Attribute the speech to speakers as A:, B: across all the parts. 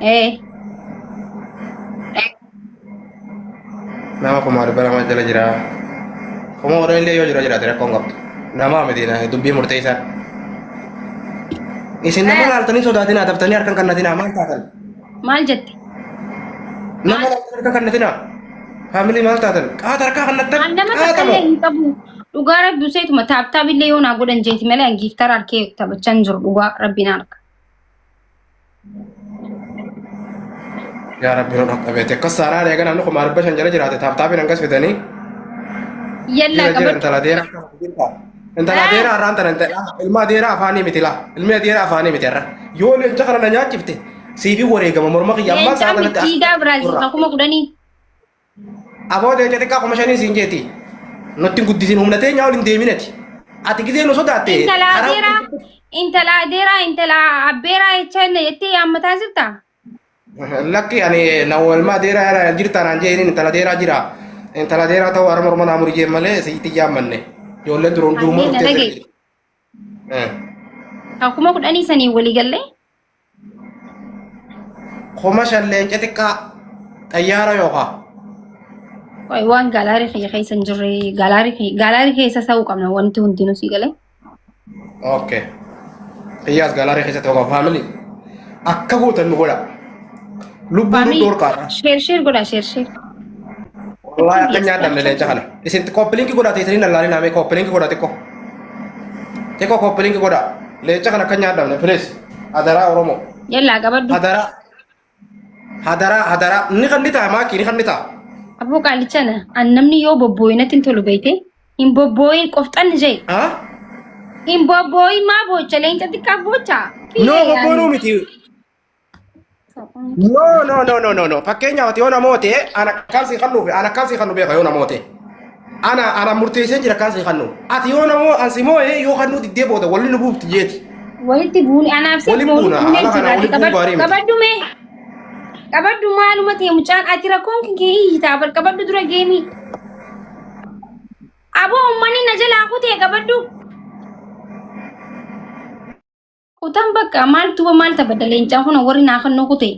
A: Eh,
B: nama kuma bara ma jala jira kuma orang ile yo jira jira tere kongkap nama medina dubbi murtaisa isin nama
A: eh,
B: laltani sodatina adaptani arkan kannatina mal taatan
A: maal jetti?
B: nama laltani arkan kannatina family mal taatan qatar ka kannatan
A: Aan nama
B: qatamo
A: takkaillee hin qabu. Dhugaa rabbi useetuma taaptaabillee yoo naa godhan jeeti malee an giiftar harkee taphachaa hin jiru dhugaa rabbiin harka.
B: ya rabbi no dhaqqabete kasara de ganam no kuma arba shan jala jirate tap tapin angas fidani
A: Yallaa
B: jira jira
A: qabadhu.
B: entala dera entala
A: Eh,
B: dera ranta nante ilma dera afani mitila ilma dera afani mitera yo le jakara na nyaachifte sifi wore gama morma qiyamma
A: leencaa
B: saata nante
A: mittiigaa Biraazil kan kuma kudhanii.
B: aboo de jate ka kuma shani sinjeti notti guddisin humnate nyaawul indeeminati ati gidee no sodaatte
A: Intala adeeraa, intala adeeraa, intala abbeeraa jechaan jettee yaammataa jirta?
B: lakki ani nawalma dera jirta nan jeerin intala dera jira intala dera ta'u arma morma na murje male siiti yaammanne jolle duron duruma
A: Haallee na
B: dhufte
A: dhagaye. Kan kuma kudhanii sanii walii gallee?
B: kuma shalleen xixiqqaa xayyaara yookaa
A: Wayi waan gaalaarii keessa hin jirre gaalaarii keessa sa'uu qabna wanti hundinuu sii galee.
B: okay qiyyaas galarii keessatti yookaan faamili akka gootan nu godha lubbuu nu dhorkaadha
A: Sheer godha sheer.
B: wallahi akka nyaadhamne leenca kana isin koppilinki godha teessanii nallaalii naamee koppilinki godha xiqqoo koppilinki godha leenca kana akka nyaadhamne please hadaraa oromoo
A: Yallaa qabadhu.
B: hadaraa ni kan ni ta'a maakii ni kan ni ta'a
A: Aboo qaalichana an namni yoo bobbooyinatti hin tolu beekte hin bobbooyin qofxan jee
B: haa
A: hin bobbooyin maa boocha leenca xiqqaa boocha.
B: no bobboonuu miti no fakkeenyaaf ati yoo namoote ana kansii kannuuf ana kansii kannu beeka yoo namoote ana murteesseen jira kansii kannu ati yoo namoo ansi moo'ee yoo kannuu diddee booda walli nu buufti jeeti
A: Walitti buuni anaaf si
B: Waliin buuna, ala kana waliin bu'uu gaarii miti.
A: qabadhu mee qabadhu maaluma ta'e mucaan ati rakkoon kee hiitaa bal qabadhu dura geemii. Aboo uummanni na jalaa kutee qabadhu. Kutan bakka maaltu maal taphata leencaan kun warri naa kannoo kutee.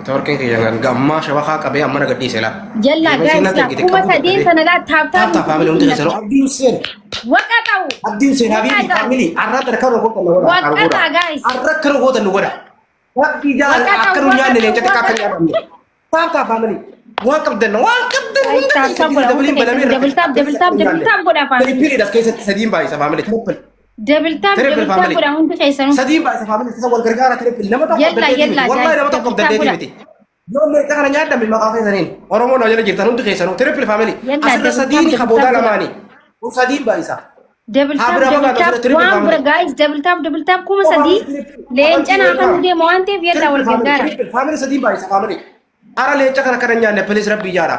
B: Torkeen kiyyan gammaa shabakaa qabee amma na gadhiise laa.
A: Jallaa gaa'isa kuma sadeen sana laa
B: Taaptaa faamilii hundi keessanuu abdiin seen.
A: Waqa ta'u.
B: Abdiin seen habiibi faamilii arraa tarkaa rogootan nu godha.
A: Waqataa gaa'is.
B: Arraa akka rogootan nu godha. Abdii jaala akka nu nyaanne leenca takka akka nyaadhamne. Taaptaa faamilii. Waan qabdan hundi
A: Dabaltaaf godha faamilii.
B: Tirippiliidhas keessatti sadiin baay'isa faamilii tirippil.
A: Dabaltaaf godha hundi keessanuu.
B: Sadiin baay'isa faamilii isa wal gargaara tirippil nama tokko abdalleetii miti. Wallahi nama tokko abdalleetii miti. Yoo meeqa kana nyaadhamne maqaa keessaniin Oromoo na jala jirtan hundi keessanuu tirippil faamilii. Asirra sadiin kaboodaa lamaanii. Kun sadiin baay'isa.
A: Waan bira gaa'is dabaltaaf kuma sadii leenca naa kan deemu waan ta'eef yallaa wal gargaara.
B: Faamilii sadiin baay'isa faamilii. Ara leenca kana kana nyaanne pilis rabbii jaara.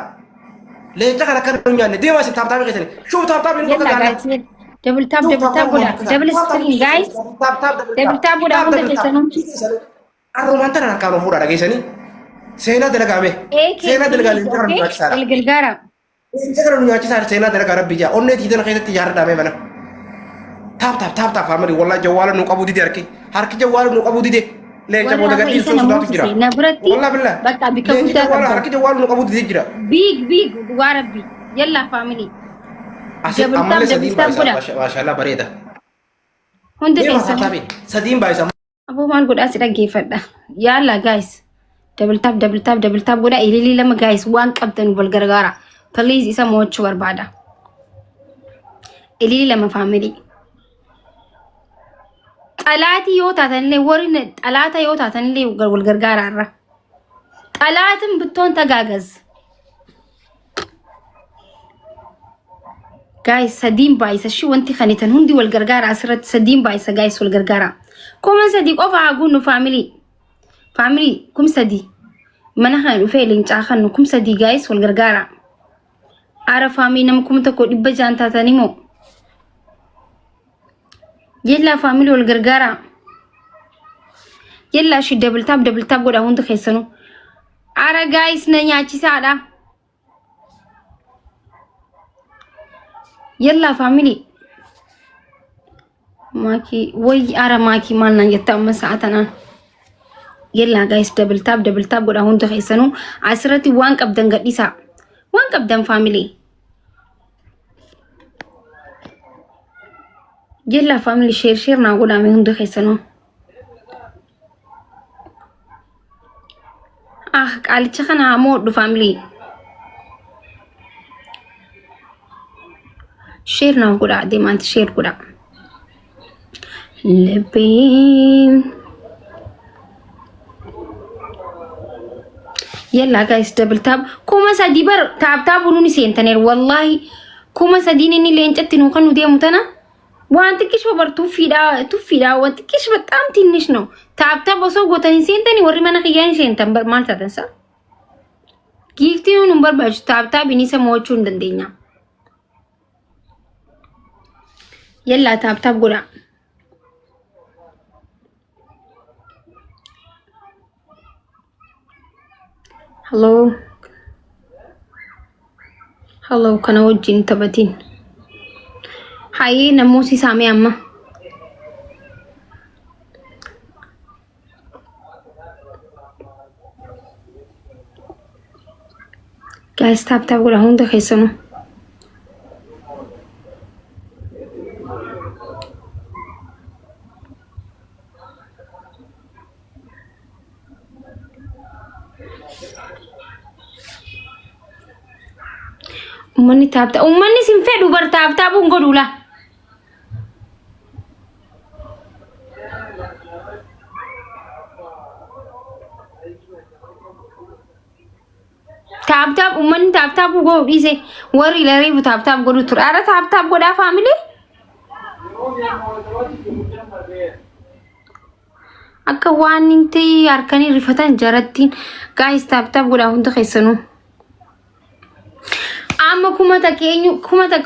B: Leenca kana kana nyaanne deemaa isin taaptaafii keessanii. Shuu taaptaafii nu
A: Yallaa
B: gaana.
A: gaa'is dabaltaaf godha dabalistiriin gaa'is dabaltaaf godha hunda keessanuu.
B: Arrumaan tana harkaan fuudhaa dhageessanii. Seenaa dalagaame. Seenaa dalagaa leenca kana nu nyaachisaadha.
A: Wal gargaara.
B: Leenca kana nu nyaachisaadha seenaa dalagaa rabbii jaa. Onnee tiitana keessatti jaaradhaame mana. Taaptaaf faamilii wallaahi jawwaala nu qabuu dide harki jawwaala nu qabuu dide. Leenca booda gadhiisuun sodaatu jira.
A: Na biratti
B: Wallaahi bilaa.
A: bakka bika guddaa
B: Leenca
A: qabda.
B: harki jawwaala nu qabuu dide jira.
A: Biig dhugaa rabbi yallaa faamilii.
B: Asii ammallee sadiin baay'isa maashaallah bareeda.
A: Hundi
B: Deema
A: keessanuu.
B: taaptaafii sadiin baay'isa.
A: Aboo maal godhaa si dhaggeeffadha. Yaalaa gaayis. Dabaltaaf godhaa ililii lama gaayis waan qabdan wal gargaara. Please isa mo'achuu barbaada. Ililii lama faamilii. Xalaatii yoo taatanillee warri xalaata yoo taatanillee wal gargaara irra. Xalaatiin bittoon tagaagaz. Gaayis sadiin baay'isa shi wanti kanitan hundi wal gargaara asirratti sadiin baay'isa gaayis wal gargaara. Kuma sadii qofa haa guunnu faamilii. Faamilii kum sadii. Mana kana dhufee leencaa kannu kum sadii gaayis wal gargaara. Aara faamilii nama kuma tokko 600 taatanii moo. Yellaa faamilii wal gargaara. Yellaa shi dabaltaaf godha hundi keessanuu. Aara gaayis na nyaachisaadha. Yellaa faamilii. ماكي وي أرى ماكي مالنا يتم ساعتنا يلا جايز دبل تاب ولا هون تخيسنو عسرتي وانك أبدن قديسا وانك أبدن فاميلي يلا فاميلي شير نقول عمي هون تخيسنو قالي تخنا عمود فاميلي شير نقول عدي ما انت شير قول لبين يلا جايز دبل تاب كوما سادي بر تاب ونوني سينتنير والله كوما ساديني ني لين جتنو كانو دي متنا وانت كيش بر توفيدا وانت كيش بتام تنش نو تاب وسو غوتني سينتني وري مانا خياني سينتن بر مال تنسا كيفتي نمبر باج تاب ني سموچون دندينا يلا تاب غدا هلو كان وجين تبتين هاي نموسي سامي أما guys tap ولا هون دخيسنو أمني تاب أمني سنفدو بر تاب ونقولولا تاب أمني تاب وقول إيزي وري لريبو تاب قولو ترى أرى تاب قولا فاميلي أكا وان انتي أركاني رفتان جارتين guys تاب قولا هون دخيسنو amma kuma ta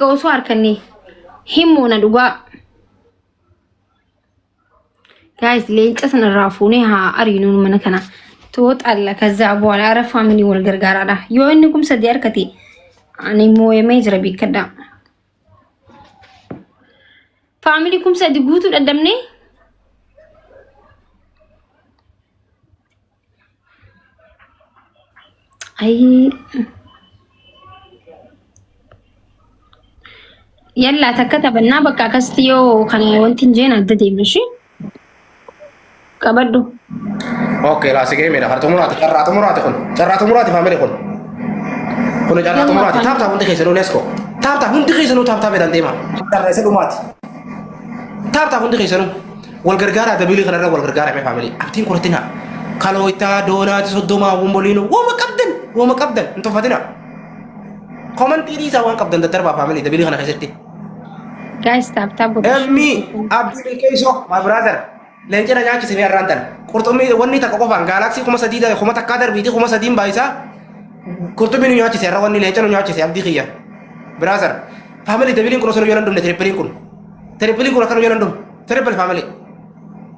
A: wasu harkanne himmo na duga guys leenca sana raafune ha ariinun mana kana tooxalla kaza bwala ara family wal gargaarada yoo inni kumsa di arkati ani mooyemee jira bikkada family kumsa di guutu dadamne ay يلا تكتبنا بقى كاستيو كان وانتين جينا ددي ماشي كبدو
B: اوكي لا سيجي ميرا هرتو مراتي قراتو مراتي فاميلي كون جراتو مراتي تاب وانت خيسنو نسكو تاب وانت خيسنو تاب بدان ديما درسلو مات تاب وانت خيسنو والغرغارا دبيلي خرر والغرغارا مي فاميلي ابتين كورتينا كالويتا دونات سودوما ومبولينو وما قبدن انتو فاتنا كومنتي دي سوان قبدن دتربا فاميلي دبيلي خنا خيستي
A: guys tap
B: امي عبد الكيسو my brother لنجنا نياچ سمي رانتن قرطمي وني تاكو فان جالاكسي كوما سديدا كوما تكادر بيدي كوما سدين بايسا قرطمي نياچ سيرا وني لنجنا نياچ سي عبد خيا brother family دبيلين كروسو يوندم تريبلين كون كانو يوندم تريبل family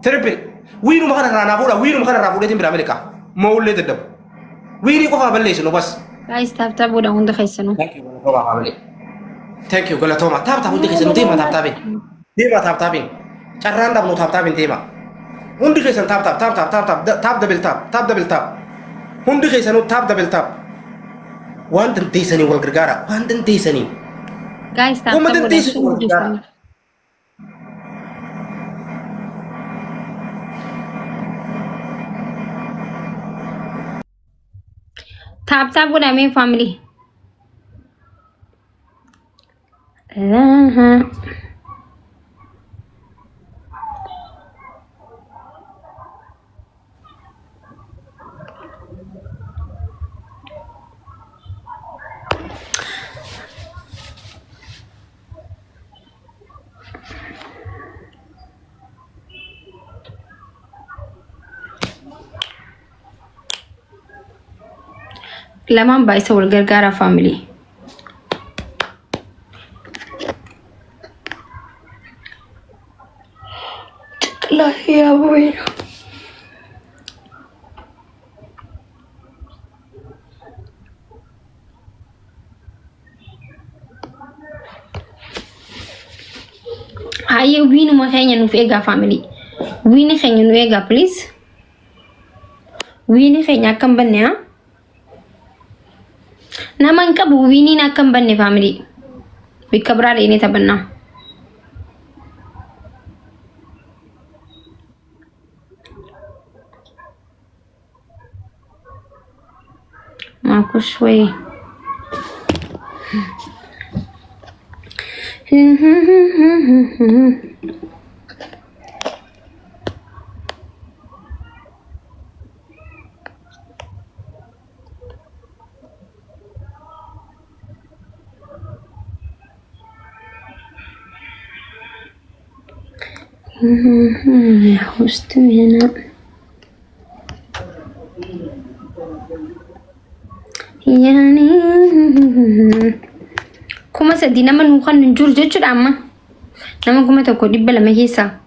B: تريبل وينو ما كان رانا بولا وينو ما كان رابو ديتين برامل كا مولد دب ويني كوفا بليش نو بس
A: guys tap ودا هون دخيسنو
B: thank you galatoma tap hundi kesan tema tap carran dab no tap tema hundi kesan tap double tap hundi kesan tap double tap wan tenti sani wal gargara wan tenti sani
A: guys tap ودا tap ودا مي family lamaan baa isa wal gargaara family la ya bueno haye wiinu wiinuma keenya nuuf eegaa family. Wiini keenya nu eegaa please. Wiini keenya akkam banne ha? Naman qabu wiiniin akkam banne family. Bikka biraa dheenee taphannaa. Maaku shwee. Host هنا يعني كما سدينا من وخان نجور جوجر أما نما كما تقول دبلا ما هيسا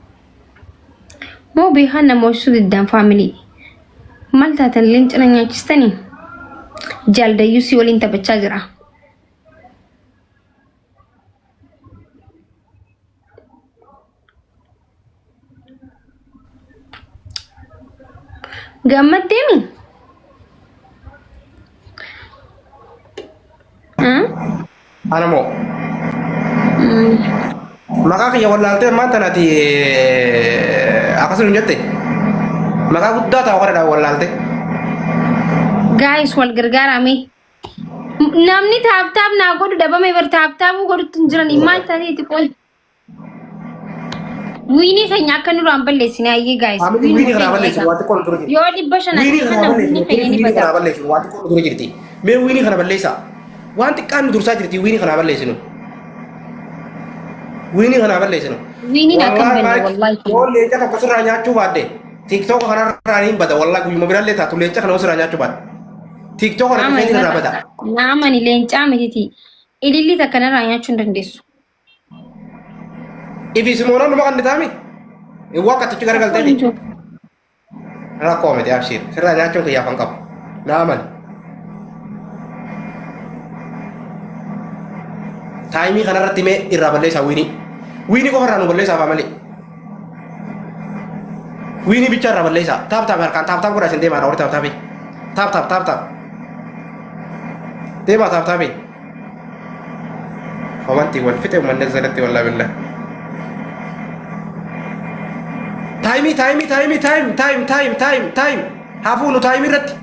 A: مو بيهانا موجود الدم فاميلي مالتا تلينت أنا نيجستني جالدا يوسي ولين تبتشاجرا Gammat deemi.
B: Anamoo. Maqaa kiyya wallaaltee maanta naati akkasuma hin jette. Maqaa guddaa ta'a qoradhaa wallaalte.
A: Guys wal gargaarame. Namni taaptaap naa godhu dhabame bar taaptaapuu godhutti hin jiran maal taateeti qoy. Wiini keenya akka nuraan balleessine ayyee guys.
B: Wiini kana balleessine wanti kun dura jirti.
A: Yoo dhibba shan
B: wiini kana balleessine wanti kun dura jirti. Mee wiini kana balleessa. Wanti kaan dursaa jirti wiini kana balleessinu. Wiini kana balleessinu.
A: Wiini akka balleessu wallahi.
B: Yoo leenca tokko sirraa nyaachuu baadde TikTok kanarraa niin bada wallahi guyyuma birallee taatu leenca kana sirraa nyaachuu baadde. TikTok kana kafeetiin irraa bada.
A: Naamani leencaa mititi. Ililli takka narraa nyaachuu hin dandeessu.
B: Ifi Simona nama kan ditami. Waktu itu gara galtee di. Rakkoo miti abshir. Sirraa nyaachuun kiyyaafan qabu. Naaman. Taayimii kanarratti mee irraa balleessaa wiini. Wiini qofa irraa nu balleessaa faa malee. Wiini bicha irraa balleessaa. Taap taap harkaan taap taap godhaa isin deemaa dha. Taap taapi. Taap taap taap taap. Deemaa taap taapi. Homanti wal fixe uummanni jalatti wallaa billah. Time. Hafu nu time irratti.